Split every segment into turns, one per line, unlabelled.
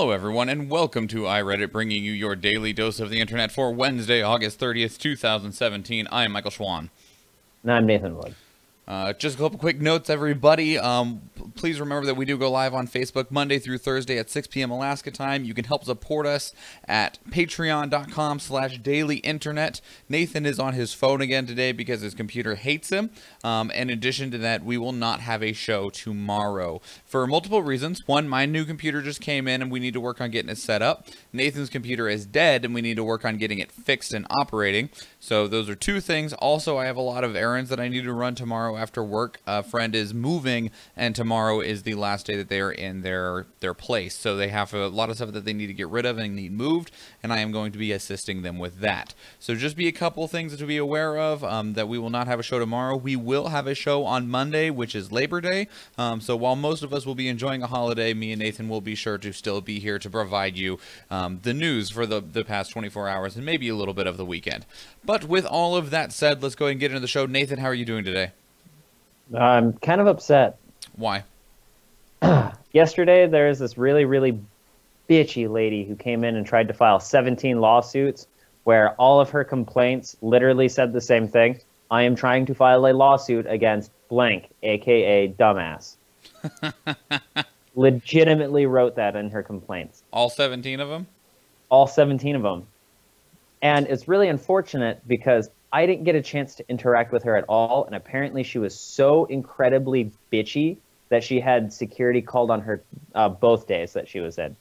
Hello everyone and welcome to iReadit, bringing you your daily dose of the internet for Wednesday, August 30th, 2017. I am Michael Schwan.
And I'm Nathan Wood.
Just a couple quick notes, everybody. Please remember that we do go live on Facebook Monday through Thursday at 6 p.m. Alaska time. You can help support us at patreon.com/dailyinternet. Nathan is on his phone again today because his computer hates him. In addition to that, we will not have a show tomorrow for multiple reasons. One, my new computer just came in and we need to work on getting it set up. Nathan's computer is dead and we need to work on getting it fixed and operating. So those are two things. Also, I have a lot of errands that I need to run tomorrow after work. A friend is moving and tomorrow is the last day that they are in their place. So they have a lot of stuff that they need to get rid of and need moved, and I am going to be assisting them with that. So just be a couple things to be aware of, that we will not have a show tomorrow. We will have a show on Monday, which is Labor Day. So while most of us will be enjoying a holiday, me and Nathan will be sure to still be here to provide you the news for the past 24 hours and maybe a little bit of the weekend. But with all of that said, let's go ahead and get into the show. Nathan, how are you doing today?
I'm kind of upset.
Why?
Yesterday, there was this really, really bitchy lady who came in and tried to file 17 lawsuits where all of her complaints literally said the same thing. I am trying to file a lawsuit against blank, a.k.a. dumbass. Legitimately wrote that in her complaints.
All 17 of them?
All 17 of them. And it's really unfortunate because I didn't get a chance to interact with her at all, and apparently she was so incredibly bitchy that she had security called on her both days that she was in.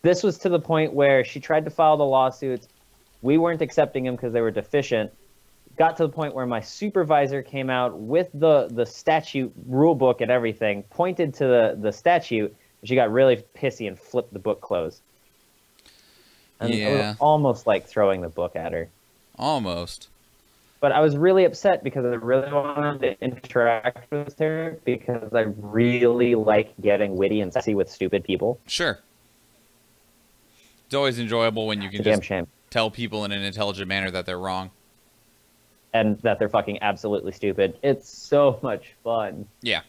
This was to the point where she tried to file the lawsuits. We weren't accepting them because they were deficient. Got to the point where my supervisor came out with the statute rule book and everything, pointed to the statute, and she got really pissy and flipped the book closed. And
Yeah.
it was almost like throwing the book at her.
Almost.
But I was really upset because I really wanted to interact with her because I really like getting witty and sassy with stupid people.
Sure. It's always enjoyable when you can
Damn
just
shame.
tell people in an intelligent manner that they're wrong.
And that they're fucking absolutely stupid. It's so much fun.
Yeah.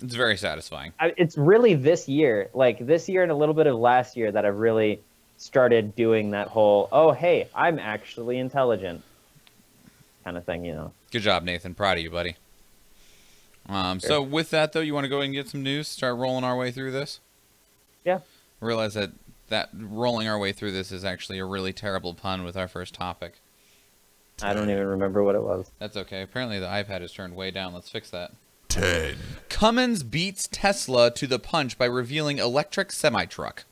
It's very satisfying.
It's really this year, like this year and a little bit of last year, that I've really started doing that whole, oh, hey, I'm actually intelligent kind of thing, you know.
Good job, Nathan. Proud of you, buddy. So with that, though, you want to go ahead and get some news? Start rolling our way through this?
Yeah.
I realize that rolling our way through this is actually a really terrible pun with our first topic.
I don't even remember what it was.
That's okay. Apparently the iPad is turned way down. Let's fix that.
10.
Cummins beats Tesla to the punch by revealing electric semi-truck.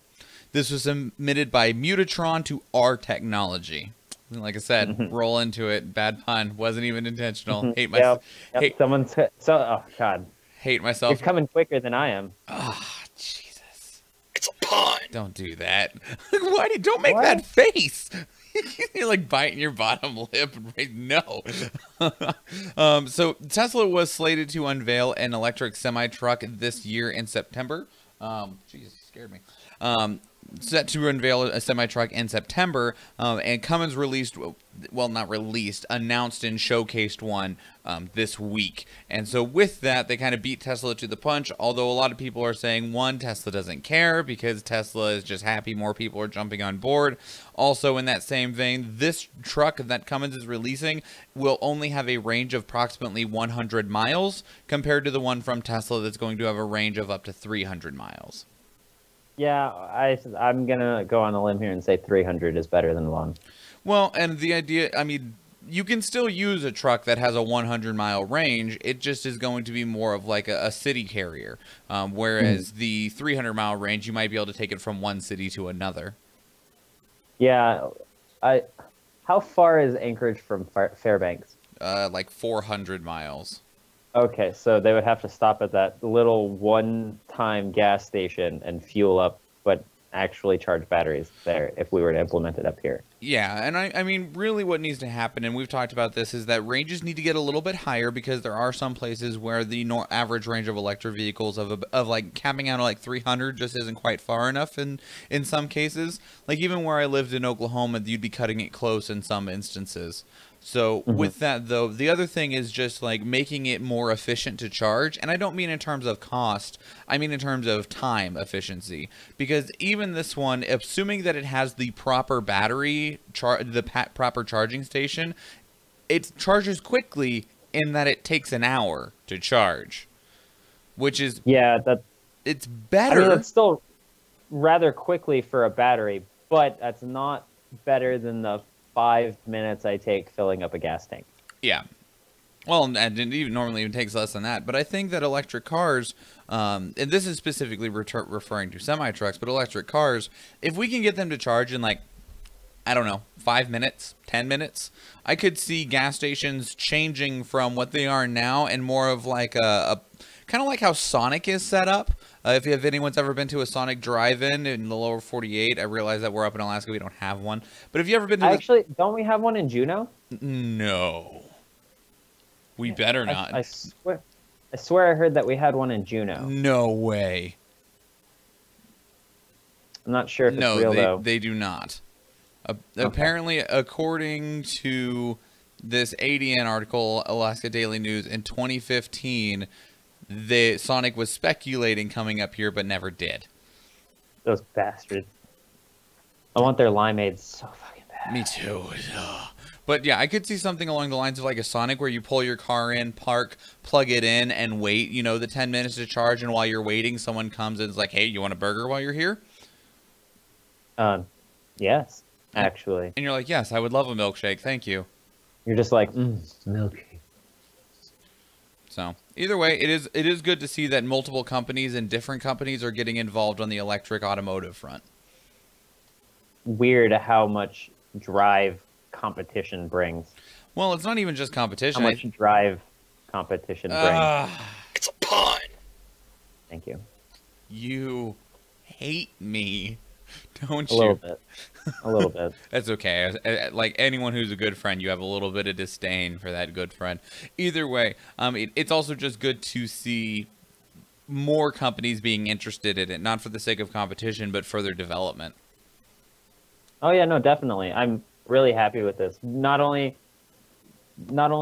This was submitted by Mutatron to R Technology. Like I said, roll into it. Bad pun. Wasn't even intentional. Hate myself.
Yep. Someone's oh god.
Hate myself.
You're coming quicker than I am.
Ah, Jesus.
It's a pun.
Don't do that. Why don't make
What?
that face? You're like biting your bottom lip. No. So Tesla was slated to unveil an electric semi-truck this year in September. Jesus, you scared me. Set to unveil a semi-truck in September, and Cummins announced and showcased one this week. And so with that, they kind of beat Tesla to the punch, although a lot of people are saying, one, Tesla doesn't care because Tesla is just happy more people are jumping on board. Also, in that same vein, this truck that Cummins is releasing will only have a range of approximately 100 miles compared to the one from Tesla that's going to have a range of up to 300 miles.
Yeah, I'm gonna go on a limb here and say 300 is better than 1.
Well, and the idea, I mean, you can still use a truck that has a 100-mile range. It just is going to be more of like a city carrier, whereas the 300-mile range, you might be able to take it from one city to another.
Yeah, how far is Anchorage from Fairbanks?
Like 400 miles.
Okay, so they would have to stop at that little one-time gas station and fuel up, but actually charge batteries there if we were to implement it up here.
Yeah, and I mean, really what needs to happen, and we've talked about this, is that ranges need to get a little bit higher because there are some places where the average range of electric vehicles of like capping out at like 300 just isn't quite far enough in some cases. Like even where I lived in Oklahoma, you'd be cutting it close in some instances. So with that, though, the other thing is just like making it more efficient to charge. And I don't mean in terms of cost. I mean in terms of time efficiency. Because even this one, assuming that it has the proper battery, proper charging station, it charges quickly in that it takes an hour to charge. Which is...
Yeah,
it's better.
I mean, it's still rather quickly for a battery, but that's not better than the 5 minutes I take filling up a gas tank.
Yeah. Well, and it normally even takes less than that. But I think that electric cars, and this is specifically referring to semi-trucks, but electric cars, if we can get them to charge in like, I don't know, 5 minutes, 10 minutes, I could see gas stations changing from what they are now and more of like a kind of like how Sonic is set up. If anyone's ever been to a Sonic drive-in in the lower 48, I realize that we're up in Alaska, we don't have one. But have you ever been to...
Actually, don't we have one in Juneau?
No. We better not.
I swear I heard that we had one in Juneau.
No way.
I'm not sure if it's real, though.
No, they do not. Apparently, according to this ADN article, Alaska Daily News, in 2015... Sonic was speculating coming up here, but never did.
Those bastards. I want their limeades so fucking bad.
Me too. But yeah, I could see something along the lines of like a Sonic where you pull your car in, park, plug it in, and wait, the 10 minutes to charge, and while you're waiting, someone comes and is like, hey, you want a burger while you're here?
Yes, actually.
And you're like, yes, I would love a milkshake, thank you.
You're just like, milkshake.
So either way, it is good to see that multiple companies and different companies are getting involved on the electric automotive front.
Weird how much drive competition brings.
Well, it's not even just competition.
How much drive competition brings.
It's a pun.
Thank you.
You hate me, don't
you? A little bit.
That's okay. Like anyone who's a good friend, you have a little bit of disdain for that good friend. Either way, it's also just good to see more companies being interested in it, not for the sake of competition, but further development.
Oh yeah, no, definitely. I'm really happy with this. Not only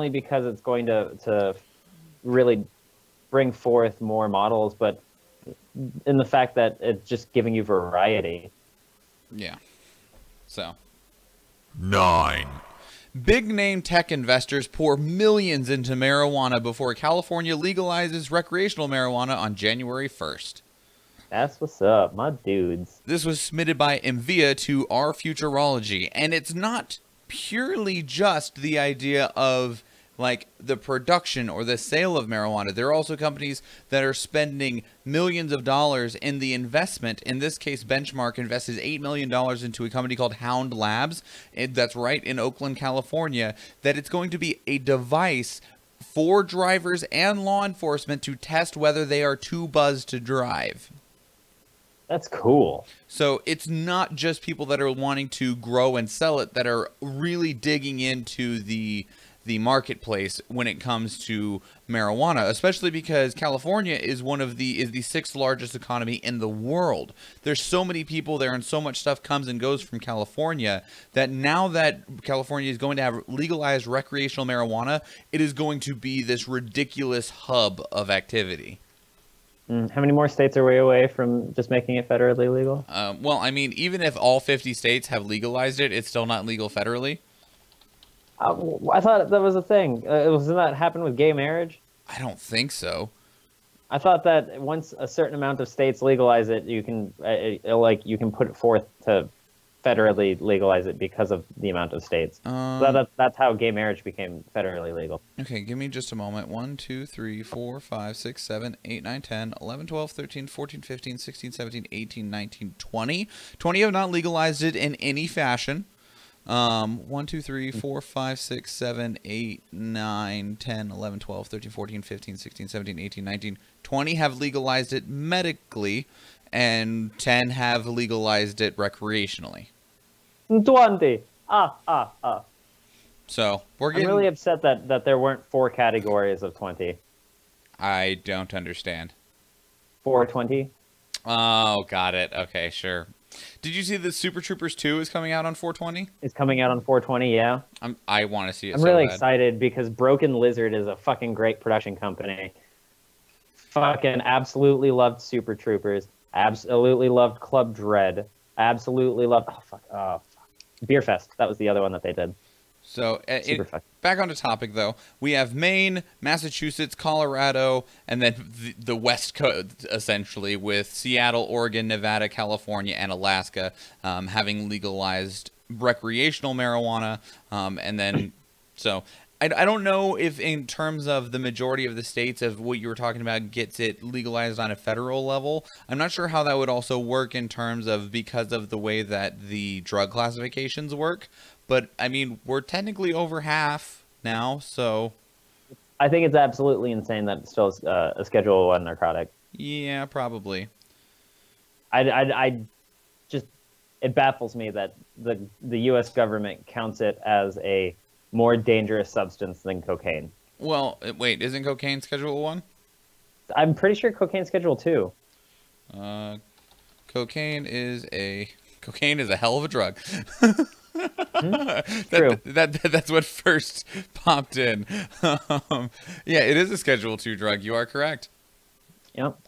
because it's going to really bring forth more models, but in the fact that it's just giving you variety.
Yeah. So
9.
Big name tech investors pour millions into marijuana before California legalizes recreational marijuana on January 1st.
That's what's up, my dudes.
This was submitted by Envia to Our Futurology, and it's not purely just the idea of like the production or the sale of marijuana. There are also companies that are spending millions of dollars in the investment. In this case, Benchmark invests $8 million into a company called Hound Labs. That's right in Oakland, California, that it's going to be a device for drivers and law enforcement to test whether they are too buzzed to drive.
That's cool.
So it's not just people that are wanting to grow and sell it that are really digging into the marketplace when it comes to marijuana, especially because California is the 6th largest economy in the world. There's so many people there and so much stuff comes and goes from California that now that California is going to have legalized recreational marijuana, it is going to be this ridiculous hub of activity.
How many more states are we away from just making it federally legal?
Well, I mean, even if all 50 states have legalized it, it's still not legal federally.
I thought that was a thing. Doesn't that happen with gay marriage?
I don't think so.
I thought that once a certain amount of states legalize it, you can you can put it forth to federally legalize it because of the amount of states. So that's how gay marriage became federally legal.
Okay, give me just a moment. 1, 2, 3, 4, 5, 6, 7, 8, 9, 10, 11, 12, 13, 14, 15, 16, 17, 18, 19, 20. 20 have not legalized it in any fashion. 1, 2, 3, 4, 5, 6, 7, 8, 9, 10, 11, 12, 13, 14, 15, 16, 17, 18, 19, 20 have legalized it medically, and 10 have legalized it recreationally.
20.
So we're getting...
I'm really upset that there weren't 4 categories of 20.
I don't understand.
420?
Oh, got it. Okay, sure. Did you see that Super Troopers 2 is coming out on 420?
It's coming out on 420, yeah.
I want to see it.
I'm
so
really
bad.
excited because Broken Lizard is a fucking great production company. Fucking absolutely loved Super Troopers. Absolutely loved Club Dread. Absolutely loved. Oh fuck. Beer Fest. That was the other one that they did.
So
Super
back onto topic though, we have Maine, Massachusetts, Colorado, and then the West Coast essentially, with Seattle, Oregon, Nevada, California, and Alaska having legalized recreational marijuana, and then so. I don't know if in terms of the majority of the states of what you were talking about gets it legalized on a federal level. I'm not sure how that would also work in terms of because of the way that the drug classifications work. But, I mean, we're technically over half now, so...
I think it's absolutely insane that it's still a Schedule 1 narcotic.
Yeah, probably.
I just... It baffles me that the U.S. government counts it as a more dangerous substance than cocaine.
Well, wait, isn't cocaine Schedule 1?
I'm pretty sure cocaine's Schedule 2.
Cocaine is a hell of a drug.
True.
That's what first popped in. Yeah, it is a Schedule 2 drug. You are correct.
Yep.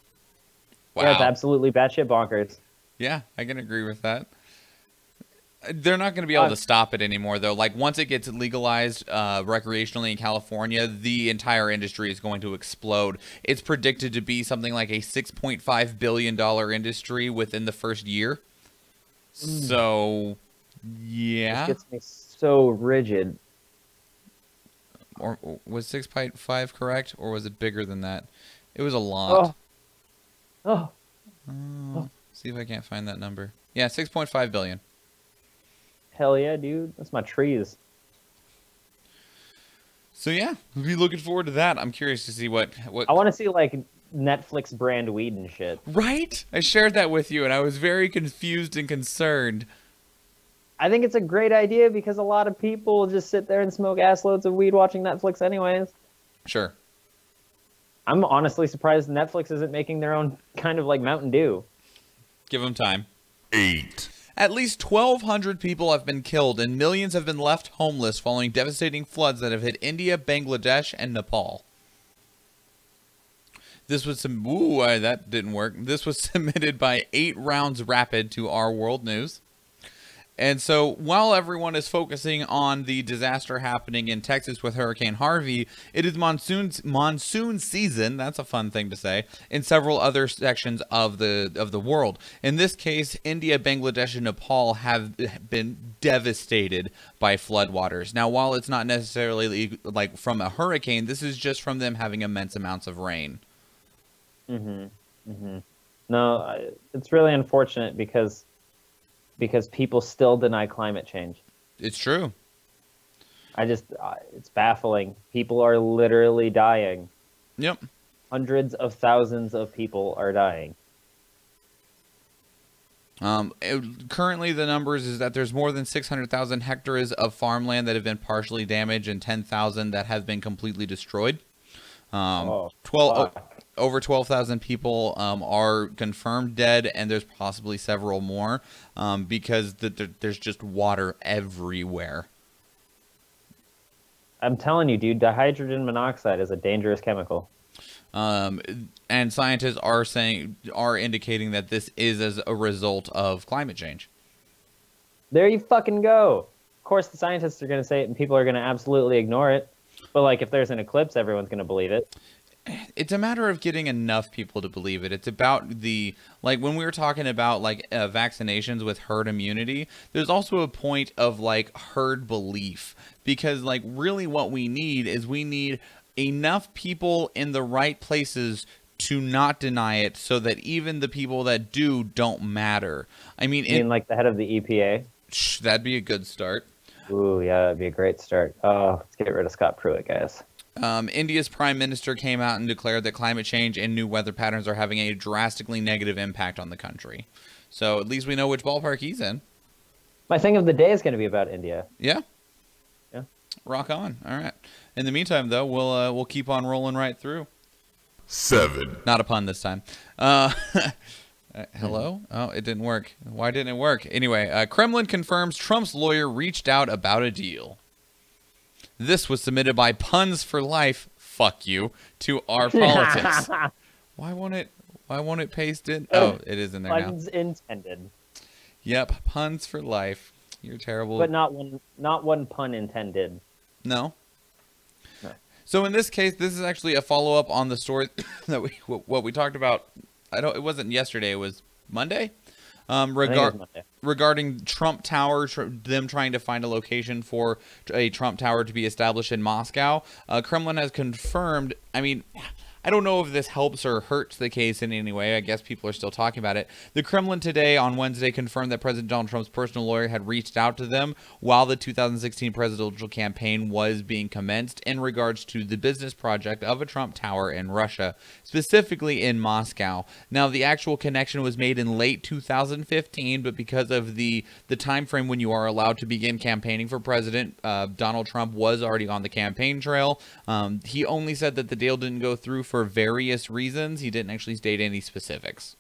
Wow.
Yeah, it's absolutely batshit bonkers.
Yeah, I can agree with that. They're not going to be able to stop it anymore, though. Like, once it gets legalized recreationally in California, the entire industry is going to explode. It's predicted to be something like a $6.5 billion industry within the first year. So, yeah.
This gets me so rigid.
Or was 6.5 correct, or was it bigger than that? It was a lot.
Oh.
See if I can't find that number. Yeah, 6.5 billion.
Hell yeah, dude. That's my trees.
So yeah, we'll be looking forward to that. I'm curious to see what
I want to see like Netflix brand weed and shit.
Right? I shared that with you and I was very confused and concerned.
I think it's a great idea because a lot of people just sit there and smoke ass loads of weed watching Netflix anyways.
Sure.
I'm honestly surprised Netflix isn't making their own kind of like Mountain Dew.
Give them time.
8.
At least 1,200 people have been killed and millions have been left homeless following devastating floods that have hit India, Bangladesh, and Nepal. This was some... Ooh, that didn't work. This was submitted by 8 Rounds Rapid to Our World News. And so while everyone is focusing on the disaster happening in Texas with Hurricane Harvey, it is monsoon season, that's a fun thing to say, in several other sections of the world. In this case, India, Bangladesh, and Nepal have been devastated by floodwaters. Now, while it's not necessarily like from a hurricane, this is just from them having immense amounts of rain.
No, it's really unfortunate because people still deny climate change.
It's true.
It's baffling. People are literally dying.
Yep.
Hundreds of thousands of people are dying.
Currently, the numbers is that there's more than 600,000 hectares of farmland that have been partially damaged and 10,000 that have been completely destroyed. Over 12,000 people are confirmed dead, and there's possibly several more because there's just water everywhere. I'm
telling you, dude, dihydrogen monoxide is a dangerous chemical.
And scientists are indicating that this is as a result of climate change.
There you fucking go. Of course, the scientists are going to say it, and people are going to absolutely ignore it. But like, if there's an eclipse, everyone's going to believe it.
It's a matter of getting enough people to believe it. It's about like when we were talking about like vaccinations with herd immunity, there's also a point of like herd belief, because like really what we need is enough people in the right places to not deny it so that even the people that do don't matter. I mean,
you mean like the head of the EPA?
That'd be a good start.
Ooh, yeah, that'd be a great start. Oh, let's get rid of Scott Pruitt, guys.
India's prime minister came out and declared that climate change and new weather patterns are having a drastically negative impact on the country. So at least we know which ballpark he's in.
My thing of the day is going to be about India.
Yeah.
Yeah.
Rock on. All right. In the meantime, though, we'll keep on rolling right through.
7.
Not a pun this time. Hello? Oh, it didn't work. Why didn't it work? Anyway, Kremlin confirms Trump's lawyer reached out about a deal. This was submitted by Puns for Life, fuck you, to our politics. Why won't it paste in? Oh, it is in there now.
Puns intended.
Yep, Puns for Life. You're terrible.
But not one pun intended.
No. So in this case, this is actually a follow-up on the story that what we talked about. It wasn't yesterday, it was Monday. Regarding Trump Tower, them trying to find a location for a Trump Tower to be established in Moscow. Kremlin has confirmed, I mean, I don't know if this helps or hurts the case in any way. I guess people are still talking about it. The Kremlin today on Wednesday confirmed that President Donald Trump's personal lawyer had reached out to them while the 2016 presidential campaign was being commenced in regards to the business project of a Trump Tower in Russia, specifically in Moscow. Now, the actual connection was made in late 2015, but because of the time frame when you are allowed to begin campaigning for president, Donald Trump was already on the campaign trail. He only said that the deal didn't go through for various reasons. He didn't actually state any specifics.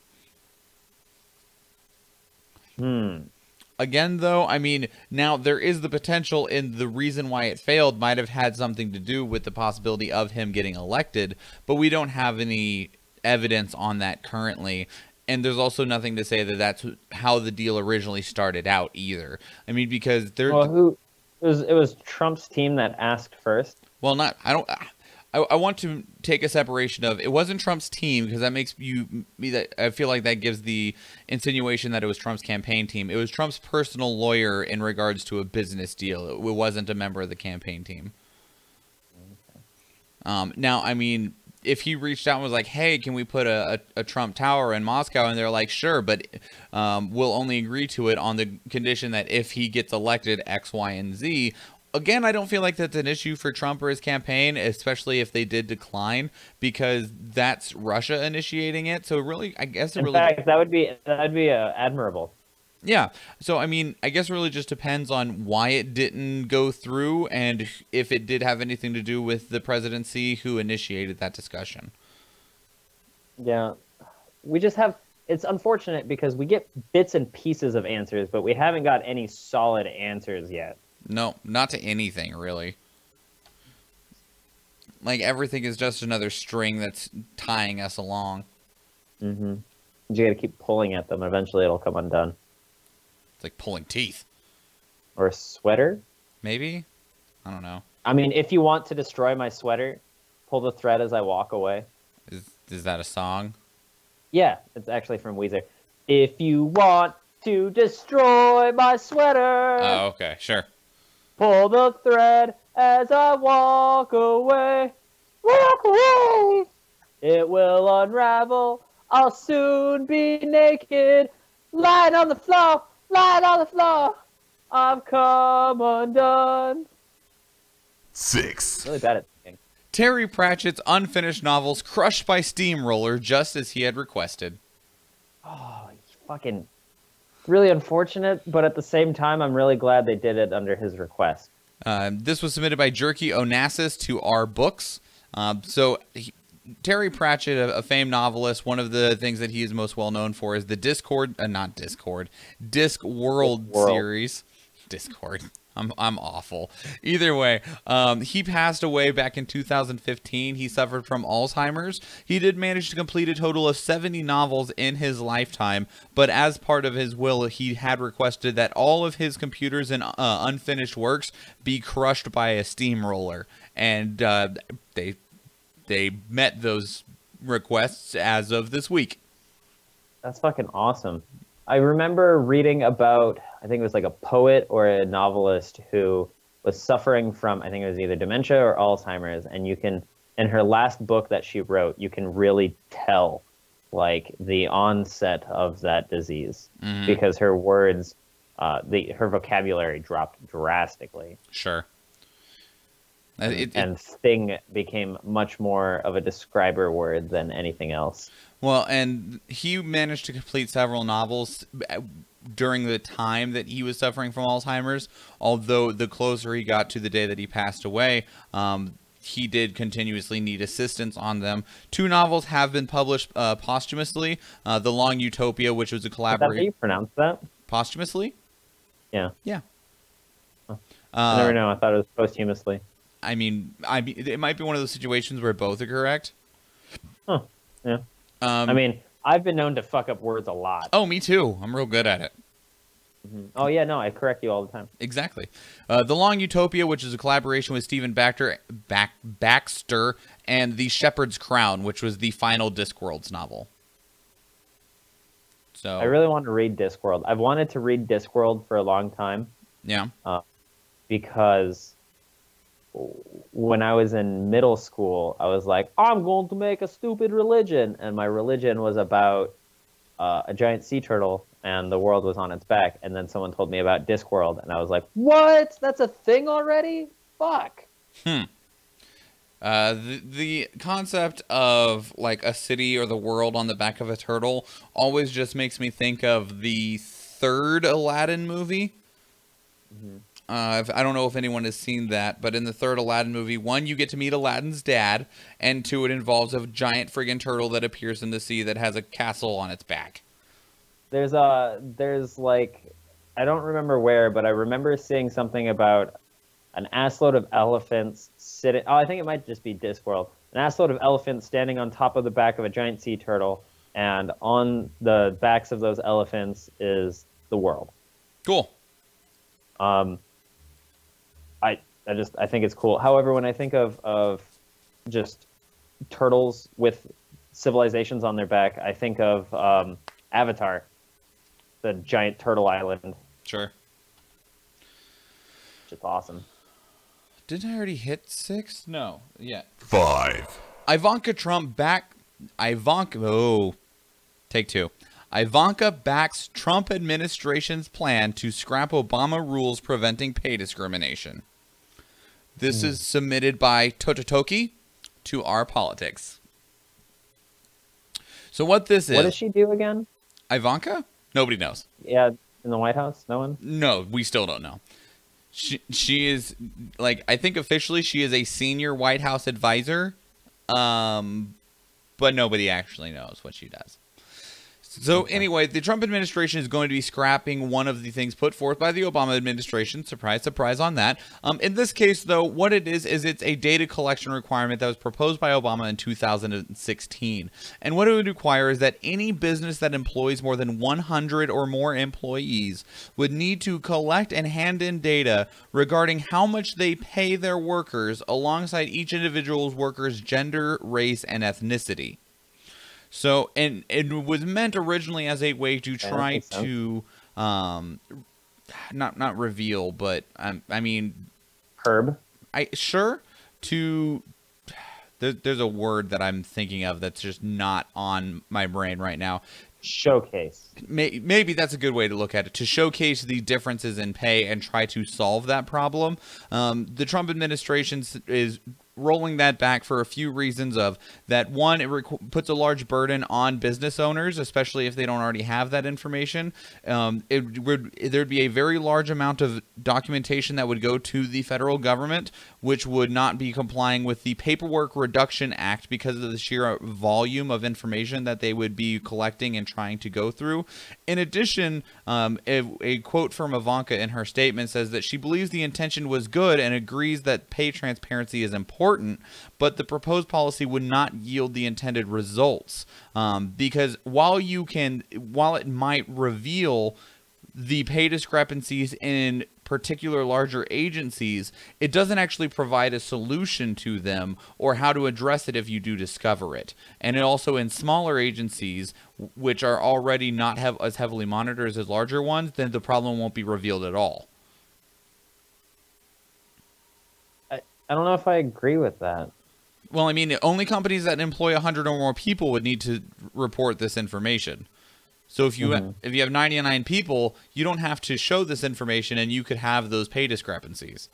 Again, though, I mean, now there is the potential, and the reason why it failed might have had something to do with the possibility of him getting elected, but we don't have any evidence on that currently. And there's also nothing to say that that's how the deal originally started out either. I mean, because there.
Well, it was Trump's team that asked first.
Well, I want to take a separation of, it wasn't Trump's team, because that makes I feel like that gives the insinuation that it was Trump's campaign team. It was Trump's personal lawyer in regards to a business deal. It wasn't a member of the campaign team. Now, I mean, if he reached out and was like, hey, can we put a Trump Tower in Moscow? And they're like, sure, but we'll only agree to it on the condition that if he gets elected X, Y, and Z. Again, I don't feel like that's an issue for Trump or his campaign, especially if they did decline, because that's Russia initiating it. So really, I guess it really. In fact,
that would be admirable.
Yeah. So I mean, I guess it really just depends on why it didn't go through, and if it did have anything to do with the presidency who initiated that discussion.
Yeah, we just have. It's unfortunate because we get bits and pieces of answers, but we haven't got any solid answers yet.
No, not to anything, really. Like, everything is just another string that's tying us along.
Mm-hmm. You gotta keep pulling at them. Eventually it'll come undone.
It's like pulling teeth.
Or a sweater?
Maybe? I don't know.
I mean, if you want to destroy my sweater, pull the thread as I walk away.
Is that a song?
Yeah, it's actually from Weezer. If you want to destroy my sweater...
Oh, okay, sure.
Pull the thread as I walk away. Walk away. It will unravel. I'll soon be naked. Lying on the floor. Lying on the floor. I've come undone.
6.
Really bad at thinking.
Terry Pratchett's unfinished novels crushed by steamroller just as he had requested.
Oh, fucking... really unfortunate, but at the same time, I'm really glad they did it under his request.
This was submitted by Jerky Onassis to our books. Terry Pratchett, a famed novelist, one of the things that he is most well known for is the Discworld series. Discord. I'm awful. Either way, he passed away back in 2015. He suffered from Alzheimer's. He did manage to complete a total of 70 novels in his lifetime, but as part of his will, he had requested that all of his computers and unfinished works be crushed by a steamroller, and they met those requests as of this week.
That's fucking awesome. I remember reading about, I think it was like a poet or a novelist who was suffering from, I think it was either dementia or Alzheimer's, and you can, in her last book that she wrote, you can really tell like the onset of that disease because her words, her vocabulary dropped drastically.
Sure.
And thing became much more of a describer word than anything else.
Well, and he managed to complete several novels during the time that he was suffering from Alzheimer's, although the closer he got to the day that he passed away, he did continuously need assistance on them. 2 novels have been published posthumously. The Long Utopia, which was a
Is that
collaboration.
how you pronounce that?
Posthumously?
Yeah.
Yeah.
I never know. I thought it was posthumously.
I mean, it might be one of those situations where both are correct.
Huh. Yeah. I mean, I've been known to fuck up words a lot.
Oh, me too. I'm real good at it.
Oh, yeah, no, I correct you all the time.
Exactly. The Long Utopia, which is a collaboration with Stephen Baxter and The Shepherd's Crown, which was the final Discworld's novel. So
I really want to read Discworld. I've wanted to read Discworld for a long time.
Yeah.
Because when I was in middle school, I was like, I'm going to make a stupid religion. And my religion was about a giant sea turtle and the world was on its back. And then someone told me about Discworld. And I was like, what? That's a thing already? Fuck.
The concept of like a city or the world on the back of a turtle always just makes me think of the third Aladdin movie. I don't know if anyone has seen that, but in the third Aladdin movie, 1, you get to meet Aladdin's dad, and 2, it involves a giant friggin' turtle that appears in the sea that has a castle on its back.
There's like, I don't remember where, but I remember seeing something about an assload of elephants sitting. Oh, I think it might just be Discworld. An assload of elephants standing on top of the back of a giant sea turtle, and on the backs of those elephants is the world.
Cool.
I think it's cool. However, when I think of just turtles with civilizations on their back, I think of Avatar, the giant turtle island.
Sure.
Which is awesome.
Didn't I already hit 6? No. Yeah.
5.
Ivanka take 2. Ivanka backs Trump administration's plan to scrap Obama rules preventing pay discrimination. This is submitted by Tototoki to Our Politics. So what this is...
What does she do again?
Ivanka? Nobody knows.
Yeah, in the White House? No one?
No, we still don't know. She is, like, I think officially she is a senior White House advisor, but nobody actually knows what she does. So anyway, the Trump administration is going to be scrapping one of the things put forth by the Obama administration. Surprise, surprise on that. In this case, though, what it is it's a data collection requirement that was proposed by Obama in 2016. And what it would require is that any business that employs more than 100 or more employees would need to collect and hand in data regarding how much they pay their workers alongside each individual's worker's gender, race, and ethnicity. So, and it was meant originally as a way to try to, not reveal, but I mean,
Herb.
There's a word that I'm thinking of that's just not on my brain right now.
Showcase.
Maybe that's a good way to look at it, to showcase the differences in pay and try to solve that problem. The Trump administration is rolling that back for a few reasons. Of that, one, it puts a large burden on business owners, especially if they don't already have that information. There'd be a very large amount of documentation that would go to the federal government, which would not be complying with the Paperwork Reduction Act because of the sheer volume of information that they would be collecting and trying to go through. In addition, a quote from Ivanka in her statement says that she believes the intention was good and agrees that pay transparency is important, but the proposed policy would not yield the intended results, because while it might reveal the pay discrepancies in particular larger agencies, it doesn't actually provide a solution to them or how to address it if you do discover it. And it also, in smaller agencies, which are already not as heavily monitored as larger ones, then the problem won't be revealed at all.
I don't know if I agree with that.
Well, I mean, only companies that employ 100 or more people would need to report this information. So if you have 99 people, you don't have to show this information, and you could have those pay discrepancies.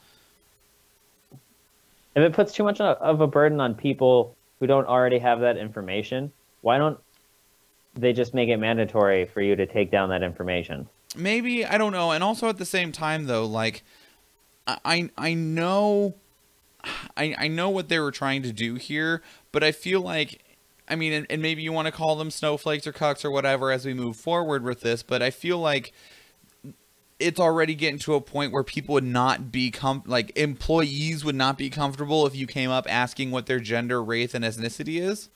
If it puts too much of a burden on people who don't already have that information, why don't they just make it mandatory for you to take down that information?
Maybe, I don't know. And also at the same time, though, like, I know I know what they were trying to do here, but I feel like, I mean, and maybe you want to call them snowflakes or cucks or whatever as we move forward with this, but I feel like it's already getting to a point where people would not be like employees would not be comfortable if you came up asking what their gender, race, and ethnicity is.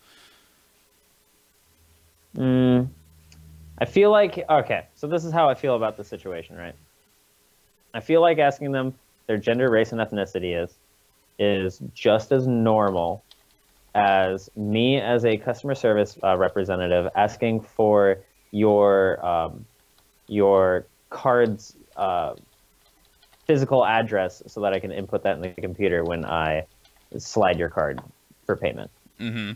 I feel like, okay, so this is how I feel about the situation, right? I feel like asking them their gender, race, and ethnicity is just as normal as me as a customer service representative asking for your card's physical address so that I can input that in the computer when I slide your card for payment.
Mm-hmm.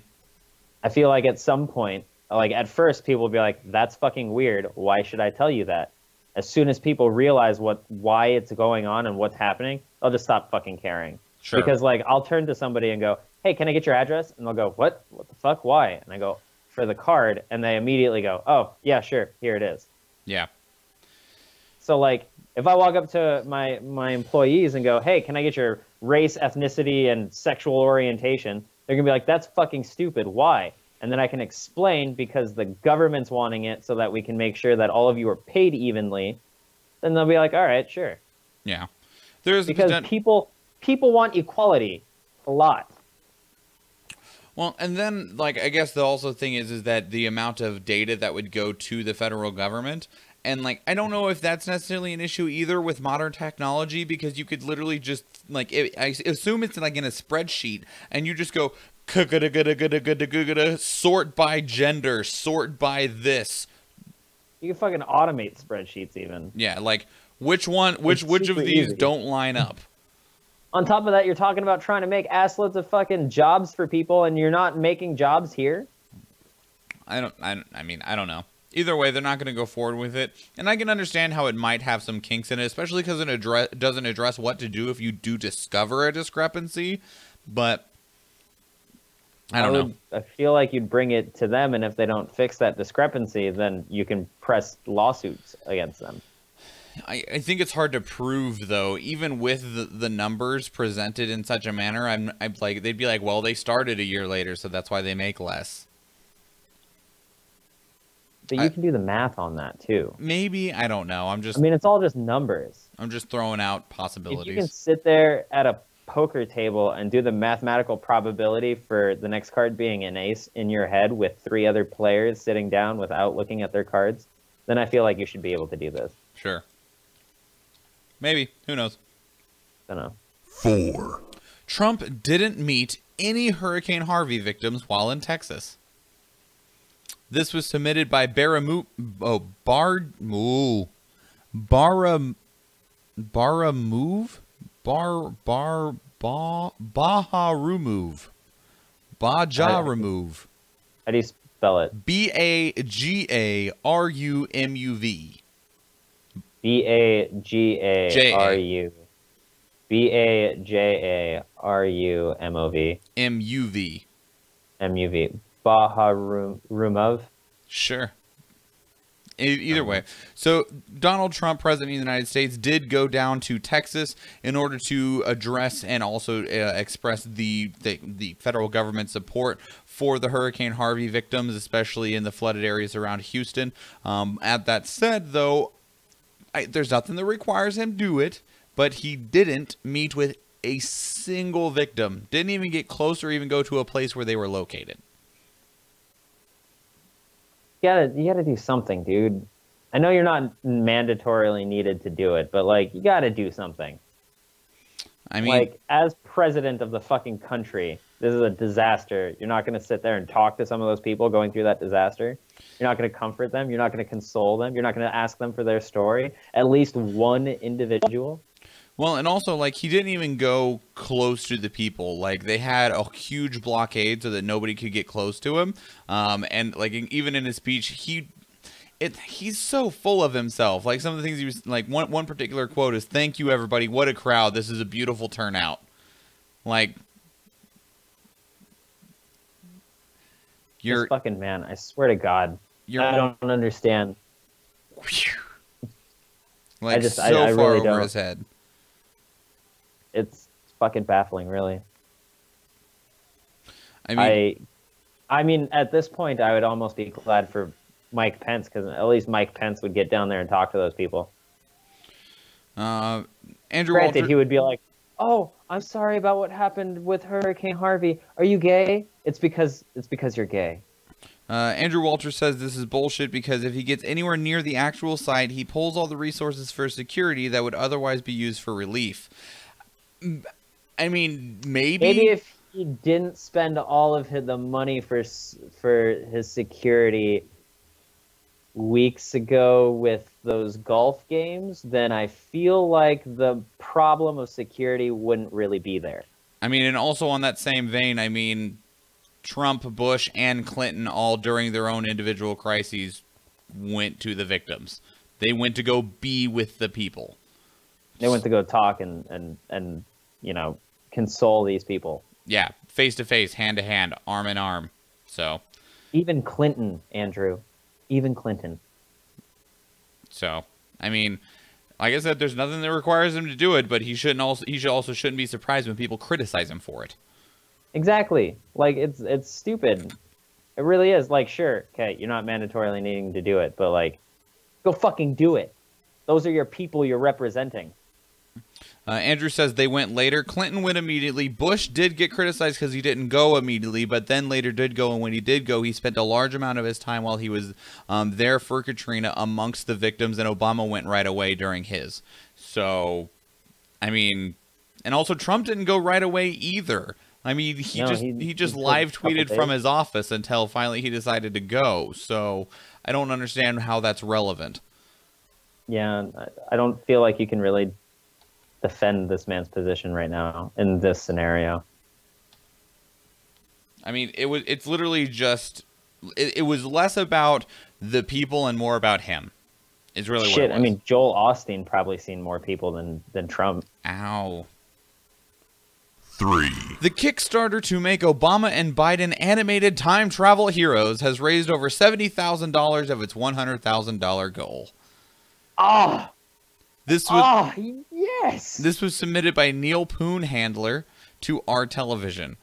I feel like at some point, like at first people will be like, that's fucking weird. Why should I tell you that? As soon as people realize why it's going on and what's happening, they'll just stop fucking caring.
Sure.
Because like I'll turn to somebody and go, hey, can I get your address? And they'll go, what the fuck? Why? And I go, for the card. And they immediately go, oh, yeah, sure. Here it is.
Yeah.
So like if I walk up to my employees and go, hey, can I get your race, ethnicity, and sexual orientation? They're going to be like, that's fucking stupid. Why? And then I can explain because the government's wanting it so that we can make sure that all of you are paid evenly. Then they'll be like, all right, sure.
Yeah. There's
because people want equality a lot.
Well, and then, like, I guess the also thing is that the amount of data that would go to the federal government, and, like, I don't know if that's necessarily an issue either with modern technology, because you could literally just, like, I assume it's, like, in a spreadsheet, and you just go, sort by gender, sort by this.
You can fucking automate spreadsheets even.
Yeah, like, which of these don't line up?
On top of that, you're talking about trying to make assloads of fucking jobs for people, and you're not making jobs here?
I mean, I don't know. Either way, they're not going to go forward with it. And I can understand how it might have some kinks in it, especially because it doesn't address what to do if you do discover a discrepancy. But I don't know.
I feel like you'd bring it to them, and if they don't fix that discrepancy, then you can press lawsuits against them.
I think it's hard to prove, though, even with the numbers presented in such a manner. I'm like, they'd be like, well, they started a year later, so that's why they make less.
But you can do the math on that too.
Maybe, I don't know. I
mean, it's all just numbers.
I'm just throwing out possibilities.
If you can sit there at a poker table and do the mathematical probability for the next card being an ace in your head with 3 other players sitting down without looking at their cards, then I feel like you should be able to do this.
Sure. Maybe. Who knows?
I don't know.
4.
Trump didn't meet any Hurricane Harvey victims while in Texas. This was submitted by Baharumov.
How do you spell it?
Bagarumuv.
Bagarumov. Bajarumov.
MUV.
MUV. Baharumov.
Sure. Either way. So Donald Trump, President of the United States, did go down to Texas in order to address and also express the federal government support for the Hurricane Harvey victims, especially in the flooded areas around Houston. At that said, though, there's nothing that requires him to do it, but he didn't meet with a single victim. Didn't even get close or even go to a place where they were located.
You gotta do something, dude. I know you're not mandatorily needed to do it, but like you gotta do something.
I mean,
like as president of the fucking country, this is a disaster. You're not gonna sit there and talk to some of those people going through that disaster. You're not gonna comfort them. You're not gonna console them. You're not gonna ask them for their story. At least one individual.
Well, and also, like, he didn't even go close to the people. Like, they had a huge blockade so that nobody could get close to him. And, like, even in his speech, he's so full of himself. Like, some of the things he was, like, one particular quote is, "Thank you, everybody. What a crowd. This is a beautiful turnout." Like,
this fucking man, I swear to God, I don't understand.
Like, I
really
over
don't.
his head.
It's fucking baffling, really.
I
mean, at this point, I would almost be glad for Mike Pence, because at least Mike Pence would get down there and talk to those people.
Andrew
Granted,
Walter,
he would be like, "Oh, I'm sorry about what happened with Hurricane Harvey. Are you gay? It's because you're gay."
Andrew Walter says this is bullshit because if he gets anywhere near the actual site, he pulls all the resources for security that would otherwise be used for relief. I mean, maybe
if he didn't spend all of the money for his security weeks ago with those golf games, then I feel like the problem of security wouldn't really be there.
I mean, and also on that same vein, I mean, Trump, Bush, and Clinton all during their own individual crises went to the victims. They went to go be with the people.
They went to go talk and you know, console these people.
Yeah, face to face, hand to hand, arm in arm. So
even Clinton, Andrew, even Clinton.
So, I mean, like I said, there's nothing that requires him to do it, but he also shouldn't be surprised when people criticize him for it.
Exactly. Like, it's stupid. It really is. Like, sure, okay, you're not mandatorily needing to do it, but like, go fucking do it. Those are your people you're representing.
Andrew says they went later. Clinton went immediately. Bush did get criticized because he didn't go immediately, but then later did go. And when he did go, he spent a large amount of his time while he was there for Katrina amongst the victims, and Obama went right away during his. So, I mean, and also Trump didn't go right away either. I mean, he just live tweeted from his office until finally he decided to go. So I don't understand how that's relevant.
Yeah, I don't feel like you can really defend this man's position right now in this scenario.
I mean, it's literally just it was less about the people and more about him. Is really what it was.
I mean, Joel Osteen probably seen more people than Trump.
Ow.
3.
The Kickstarter to make Obama and Biden animated time travel heroes has raised over $70,000 of its $100,000 goal.
Ah.
This was
yes.
This was submitted by Neil Poon Handler to Our Television.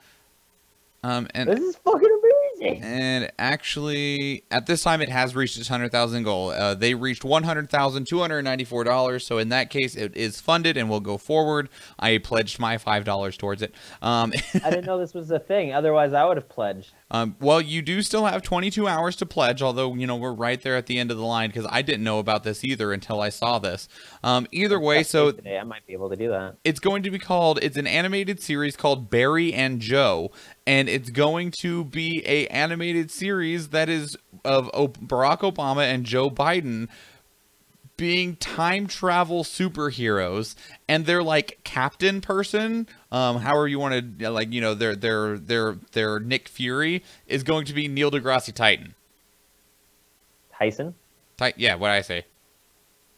And
this is fucking amazing.
And actually, at this time, it has reached its 100,000 goal. They reached $100,294. So in that case, it is funded and will go forward. I pledged my $5 towards it.
I didn't know this was a thing. Otherwise, I would have pledged.
Well, you do still have 22 hours to pledge, although, you know, we're right there at the end of the line because I didn't know about this either until I saw this. Either way, so
today I might be able to do that.
It's going to be it's an animated series called Barry and Joe, and it's going to be a animated series that is of Barack Obama and Joe Biden being time travel superheroes, and they're like captain person, however you want to, like, you know, their Nick Fury is going to be Neil deGrasse Tyson.
Tyson?
Yeah, what did I say?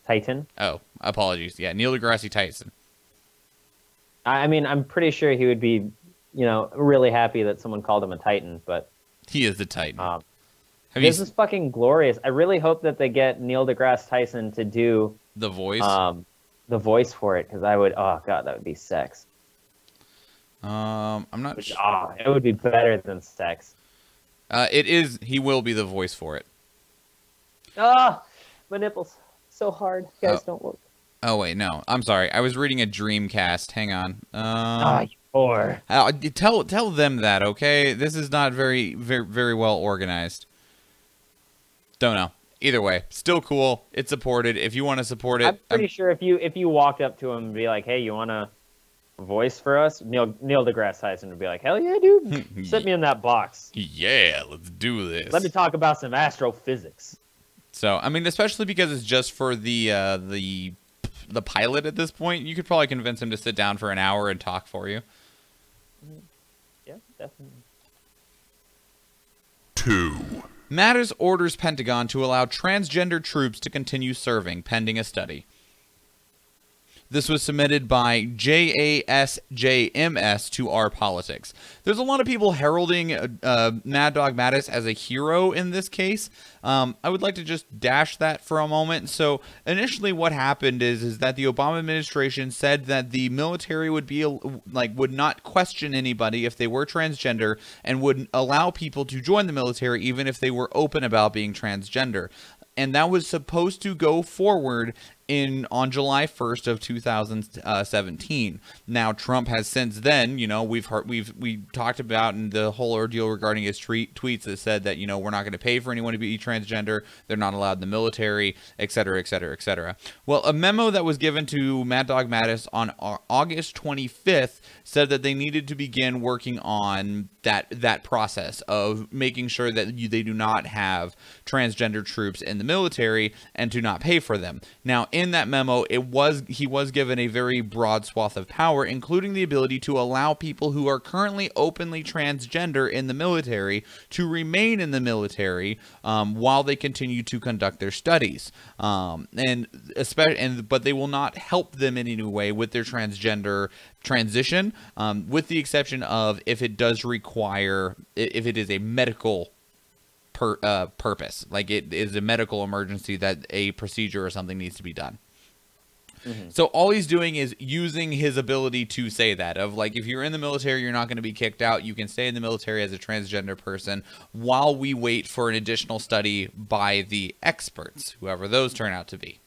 Titan?
Oh, apologies. Yeah, Neil deGrasse Tyson.
I mean, I'm pretty sure he would be, you know, really happy that someone called him a Titan, but
he is the Titan.
This is fucking glorious. I really hope that they get Neil deGrasse Tyson to do
the voice.
The voice for it, because I would. Oh god, that would be sex.
I'm not sure.
It would be better than sex.
It is. He will be the voice for it.
Ah, my nipples so hard. Guys, don't look.
Oh wait, no. I'm sorry. I was reading a Dreamcast. Hang on.
You whore.
Tell them that, okay? This is not very well organized. Don't know. Either way, still cool. It's supported. If you want to support it,
I'm pretty sure if you walked up to him and be like, "Hey, you want to voice for us?" Neil deGrasse Tyson would be like, "Hell yeah, dude! Sit me in that box.
Yeah, let's do this.
Let me talk about some astrophysics."
So, I mean, especially because it's just for the pilot at this point, you could probably convince him to sit down for an hour and talk for you.
Yeah, definitely.
2.
Mattis orders Pentagon to allow transgender troops to continue serving, pending a study. This was submitted by JASJMS to Our Politics. There's a lot of people heralding Mad Dog Mattis as a hero in this case. I would like to just dash that for a moment. So initially what happened is that the Obama administration said that the military would be would not question anybody if they were transgender and would allow people to join the military even if they were open about being transgender. And that was supposed to go forward on July 1st of 2017. Now, Trump has since then, we talked about in the whole ordeal regarding his tweets that said that, we're not going to pay for anyone to be transgender. They're not allowed in the military, et cetera, et cetera, et cetera. Well, a memo that was given to Mad Dog Mattis on August 25th said that they needed to begin working on that process of making sure that they do not have transgender troops in the military and to not pay for them. Now, in that memo, he was given a very broad swath of power, including the ability to allow people who are currently openly transgender in the military to remain in the military while they continue to conduct their studies, but they will not help them in any way with their transgender transition, with the exception of if it does require, if it is a medical purpose, like it is a medical emergency that a procedure or something needs to be done. So all he's doing is using his ability to say that, of like, if you're in the military, you're not going to be kicked out. You can stay in the military as a transgender person while we wait for an additional study by the experts, whoever those turn out to be.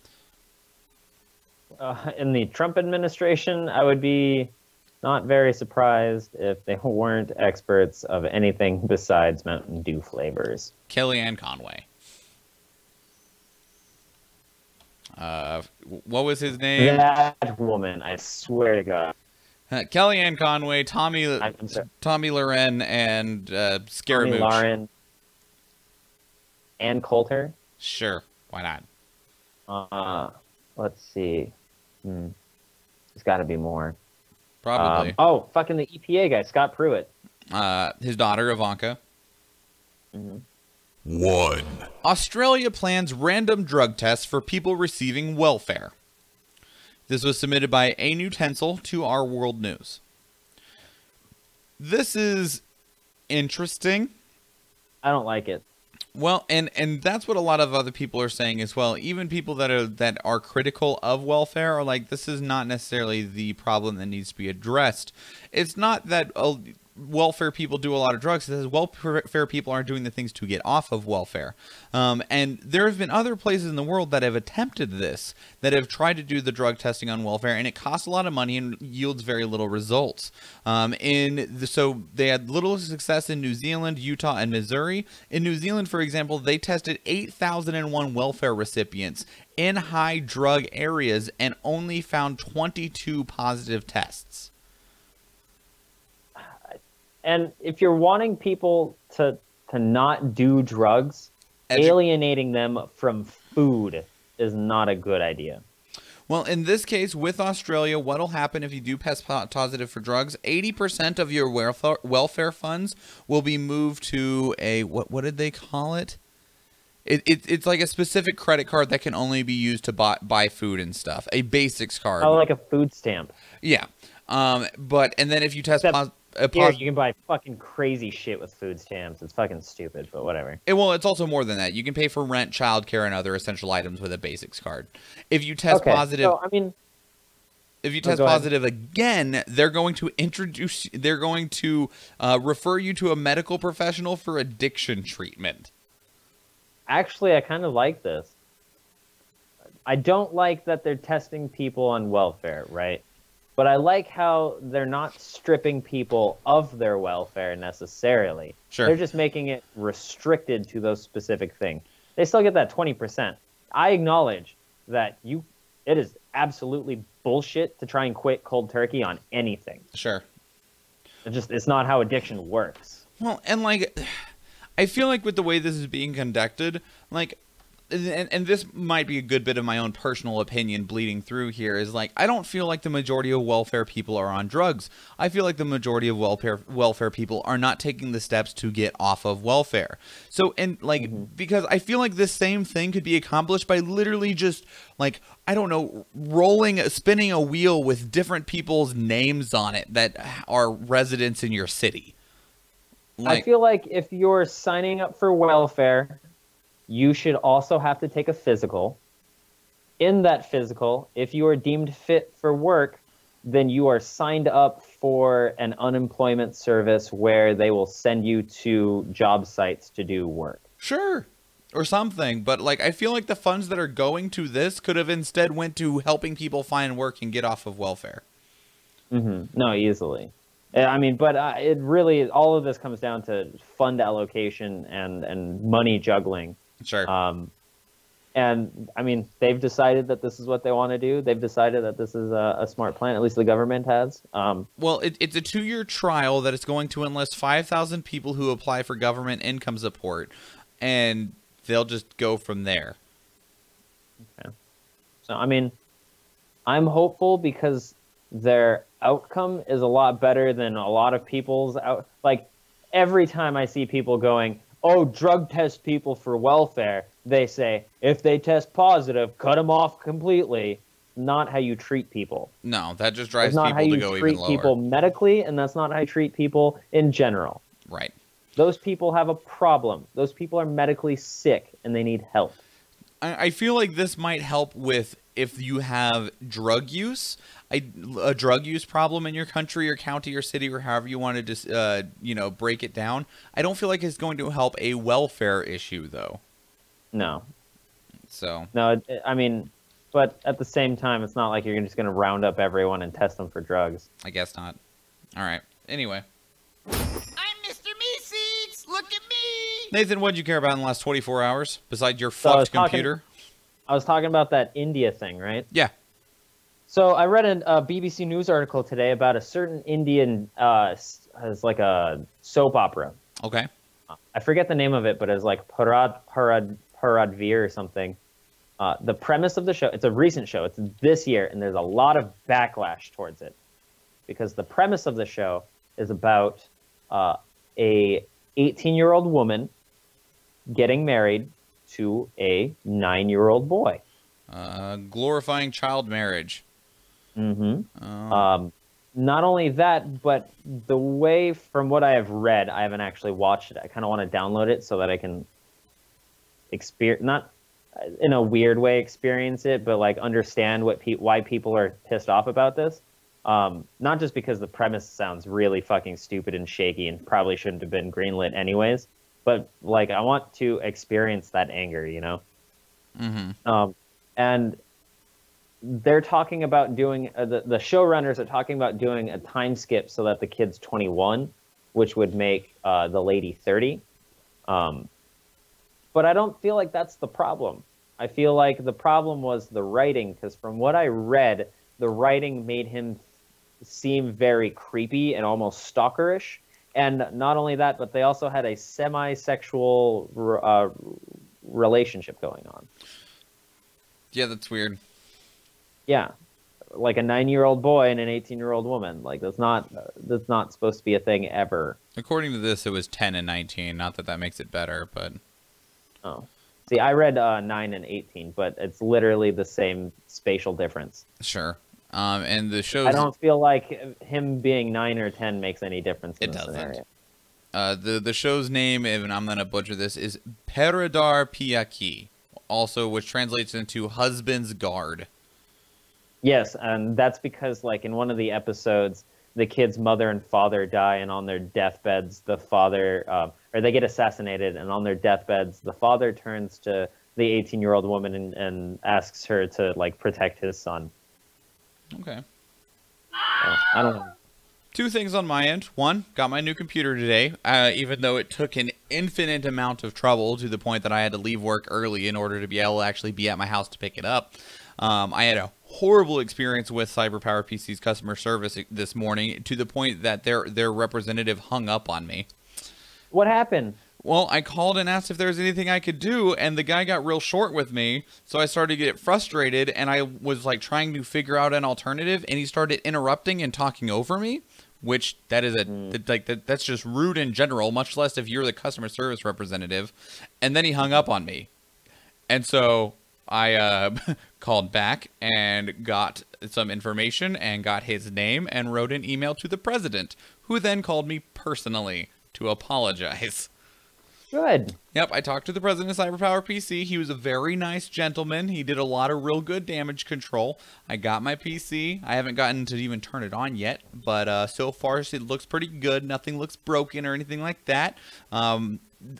In the Trump administration, I would be not very surprised if they weren't experts of anything besides Mountain Dew flavors.
Kellyanne Conway. What was his name?
That woman, I swear to God.
Kellyanne Conway, Tommy Loren, and Scaramouche.
Tommy Loren. Ann Coulter?
Sure, why
not? Let's see. There's got to be more.
Probably.
Fucking the EPA guy, Scott Pruitt.
His daughter, Ivanka.
1.
Australia plans random drug tests for people receiving welfare. This was submitted by A Utensil to Our World News. This is interesting.
I don't like it.
Well, and that's what a lot of other people are saying as well. Even people that are critical of welfare are like, this is not necessarily the problem that needs to be addressed. It's not that welfare people do a lot of drugs. It says welfare people aren't doing the things to get off of welfare. And there have been other places in the world that have attempted this, that have tried to do the drug testing on welfare, and it costs a lot of money and yields very little results. So they had little success in New Zealand, Utah, and Missouri. In New Zealand, for example, they tested 8,001 welfare recipients in high drug areas and only found 22 positive tests.
And if you're wanting people to not do drugs, alienating them from food is not a good idea.
Well, in this case, with Australia, what will happen if you do test positive for drugs? 80% of your welfare funds will be moved to a, what did they call it? It's like a specific credit card that can only be used to buy food and stuff. A basics card.
Oh, like a food stamp.
Yeah. And then if you test positive...
Here, you can buy fucking crazy shit with food stamps. It's fucking stupid, but whatever.
Well, it's also more than that. You can pay for rent, childcare, and other essential items with a basics card. If you test positive,
so,
if you test positive again, they're going to refer you to a medical professional for addiction treatment.
Actually, I kind of like this. I don't like that they're testing people on welfare, right? But I like how they're not stripping people of their welfare necessarily.
Sure.
They're just making it restricted to those specific things. They still get that 20%. I acknowledge that it is absolutely bullshit to try and quit cold turkey on anything.
Sure.
It's not how addiction works.
Well, and like, I feel like with the way this is being conducted, like, and this might be a good bit of my own personal opinion bleeding through here, is like, I don't feel like the majority of welfare people are on drugs. I feel like the majority of welfare people are not taking the steps to get off of welfare. So, and like, because I feel like this same thing could be accomplished by literally just like, I don't know, spinning a wheel with different people's names on it that are residents in your city.
I feel like if you're signing up for welfare, you should also have to take a physical. In that physical, if you are deemed fit for work, then you are signed up for an unemployment service where they will send you to job sites to do work.
Sure. Or something. But like, I feel like the funds that are going to this could have instead went to helping people find work and get off of welfare.
No, easily. I mean, but it really, all of this comes down to fund allocation and money juggling.
Sure.
And I mean, they've decided that this is what they want to do. They've decided that this is a smart plan. At least the government has.
Well, it's a 2-year trial that is going to enlist 5,000 people who apply for government income support, and they'll just go from there.
Okay. So, I mean, I'm hopeful because their outcome is a lot better than a lot of people's like, every time I see people going, oh, drug test people for welfare, they say, if they test positive, cut them off completely. Not how you treat people.
No, that just drives people to go even lower. That's not how you treat
people medically, and that's not how you treat people in general.
Right.
Those people have a problem. Those people are medically sick, and they need help.
I feel like this might help with if you have drug use, a drug use problem in your country or county or city or however you want to just, break it down. I don't feel like it's going to help a welfare issue, though.
No.
So.
No, I mean, but at the same time, it's not like you're just going to round up everyone and test them for drugs.
I guess not. All right. Anyway.
I'm Mr. Meeseeks! Look at me!
Nathan, what did you care about in the last 24 hours besides your fucked computer?
I was talking about that India thing, right?
Yeah.
So I read a BBC News article today about a certain Indian has like a soap opera.
Okay.
I forget the name of it, but it's like Paradveer or something. The premise of the show, it's a recent show. It's this year, and there's a lot of backlash towards it. Because the premise of the show is about a 18-year-old woman getting married to a 9-year-old boy.
Glorifying child marriage.
Not only that, but the way, from what I have read, I haven't actually watched it. I kind of want to download it so that I can experience, not in a weird way experience it, but like understand why people are pissed off about this. Not just because the premise sounds really fucking stupid and shaky and probably shouldn't have been greenlit anyways, but like I want to experience that anger, you know? And they're talking about doing, the showrunners are talking about doing a time skip so that the kid's 21, which would make the lady 30. But I don't feel like that's the problem. I feel like the problem was the writing, because from what I read, the writing made him seem very creepy and almost stalkerish. And not only that, but they also had a semi-sexual relationship going on.
Yeah, that's weird.
Yeah, like a 9-year-old boy and an 18-year-old woman. Like that's not supposed to be a thing ever.
According to this, it was 10 and 19. Not that that makes it better, but
oh, see, I read 9 and 18, but it's literally the same spatial difference.
Sure. And the show's...
I don't feel like him being 9 or 10 makes any difference in this
scenario.
scenario.
The show's name, and I'm going to butcher this, is Peridar Piaki, also, which translates into Husband's Guard.
Yes, and that's because, like, in one of the episodes, the kid's mother and father die, and on their deathbeds, the father, or they get assassinated, and on their deathbeds, the father turns to the 18-year-old woman and asks her to, like, protect his son.
Okay.
So, I don't know.
2 things on my end. 1, got my new computer today, even though it took an infinite amount of trouble to the point that I had to leave work early in order to be able to actually be at my house to pick it up. I had a horrible experience with CyberPower PC's customer service this morning to the point that their representative hung up on me.
What happened?
Well, I called and asked if there was anything I could do, and the guy got real short with me, so I started to get frustrated, and I was like trying to figure out an alternative, and he started interrupting and talking over me, which that is that's just rude in general, much less if you're the customer service representative. And then he hung up on me, and so I called back and got some information and got his name and wrote an email to the president, who then called me personally to apologize.
Good.
Yep, I talked to the president of CyberPower PC. He was a very nice gentleman. He did a lot of real good damage control. I got my PC. I haven't gotten to even turn it on yet, but so far it looks pretty good. Nothing looks broken or anything like that.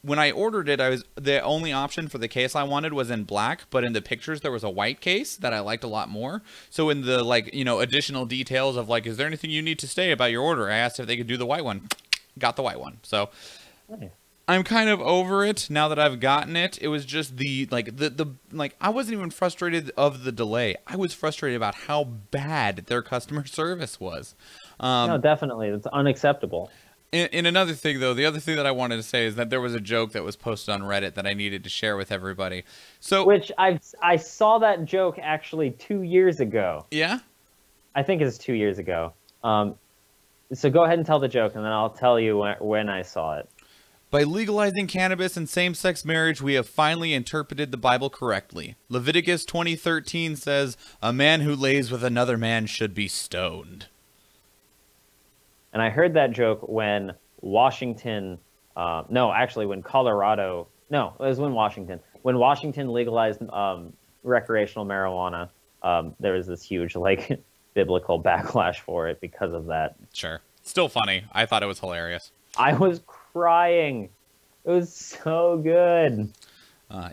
When I ordered it, the only option for the case I wanted was in black, but in the pictures there was a white case that I liked a lot more. So in the additional details of is there anything you need to say about your order, I asked if they could do the white one. Got the white one. So
Nice.
I'm kind of over it now that I've gotten it. It was just I wasn't even frustrated of the delay. I was frustrated about how bad their customer service was.
No, definitely. It's unacceptable.
In another thing, though, the other thing that I wanted to say is that there was a joke that was posted on Reddit that I needed to share with everybody. So,
Which I saw that joke actually 2 years ago.
Yeah?
I think it's 2 years ago. So go ahead and tell the joke, and then I'll tell you when I saw it.
By legalizing cannabis and same-sex marriage, we have finally interpreted the Bible correctly. Leviticus 20:13 says, "A man who lays with another man should be stoned."
And I heard that joke when Washington, when Colorado, it was when Washington legalized recreational marijuana. There was this huge biblical backlash for it because of that.
Sure. Still funny. I thought it was hilarious.
I was crying. It was so good.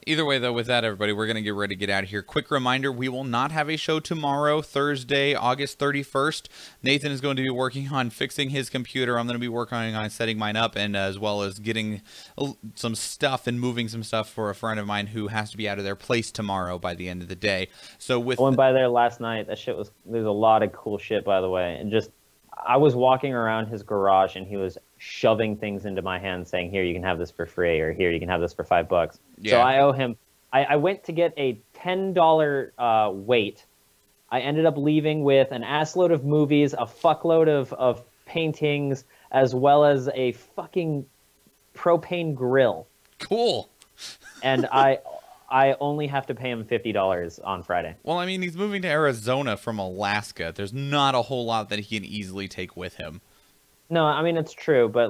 Either way, though, with that, everybody, we're going to get ready to get out of here. Quick reminder, we will not have a show tomorrow, Thursday, August 31st. Nathan is going to be working on fixing his computer. I'm going to be working on setting mine up, and as well as getting some stuff and moving some stuff for a friend of mine who has to be out of their place tomorrow by the end of the day. So
I went by there last night. That shit there's a lot of cool shit, by the way. And I was walking around his garage, and he was shoving things into my hand saying, "Here, you can have this for free," or "Here, you can have this for $5."
Yeah.
So I owe him. I went to get a $10 weight. I ended up leaving with an assload of movies, a fuckload of paintings, as well as a fucking propane grill.
Cool.
And I only have to pay him $50 on Friday.
Well, I mean, he's moving to Arizona from Alaska. There's not a whole lot that he can easily take with him.
No, I mean, it's true, but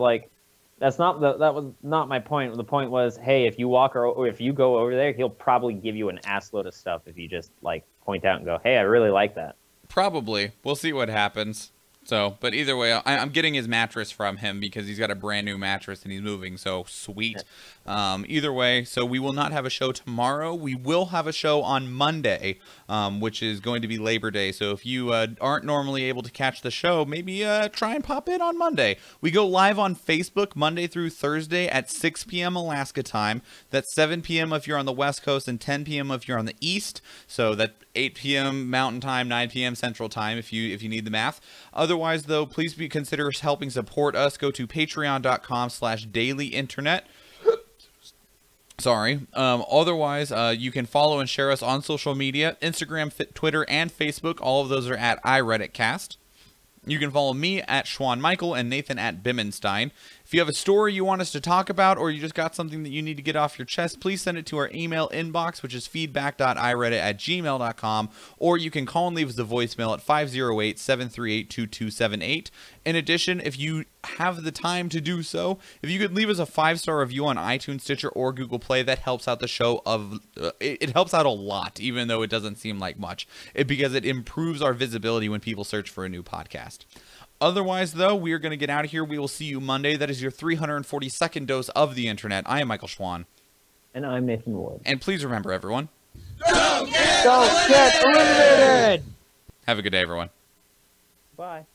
that was not my point. The point was, hey, if you or if you go over there, he'll probably give you an assload of stuff if you just point out and go, "Hey, I really like that."
Probably. We'll see what happens. So, but either way, I'm getting his mattress from him because he's got a brand new mattress and he's moving, so sweet. Either way, so we will not have a show tomorrow. We will have a show on Monday, which is going to be Labor Day. So if you aren't normally able to catch the show, maybe try and pop in on Monday. We go live on Facebook Monday through Thursday at 6 p.m. Alaska time. That's 7 p.m. if you're on the West Coast and 10 p.m. if you're on the East. So that 8 p.m. Mountain Time, 9 p.m. Central Time if you need the math. Otherwise, though, please consider helping support us. Go to patreon.com/dailyinternet. Sorry. Otherwise, you can follow and share us on social media, Instagram, Twitter, and Facebook. All of those are at iReaditCast. You can follow me at Schwan Michael and Nathan at Bimmenstein. If you have a story you want us to talk about, or you just got something that you need to get off your chest, please send it to our email inbox, which is feedback.ireadit@gmail.com, or you can call and leave us a voicemail at 508-738-2278. In addition, if you have the time to do so, if you could leave us a 5-star review on iTunes, Stitcher, or Google Play, that helps out the show. It helps out a lot, even though it doesn't seem like much, because it improves our visibility when people search for a new podcast. Otherwise, though, we are going to get out of here. We will see you Monday. That is your 342nd dose of the internet. I am Michael Schwan.
And I'm Nathan Ward.
And please remember, everyone,
Don't get eliminated!
have a good day, everyone.
Bye.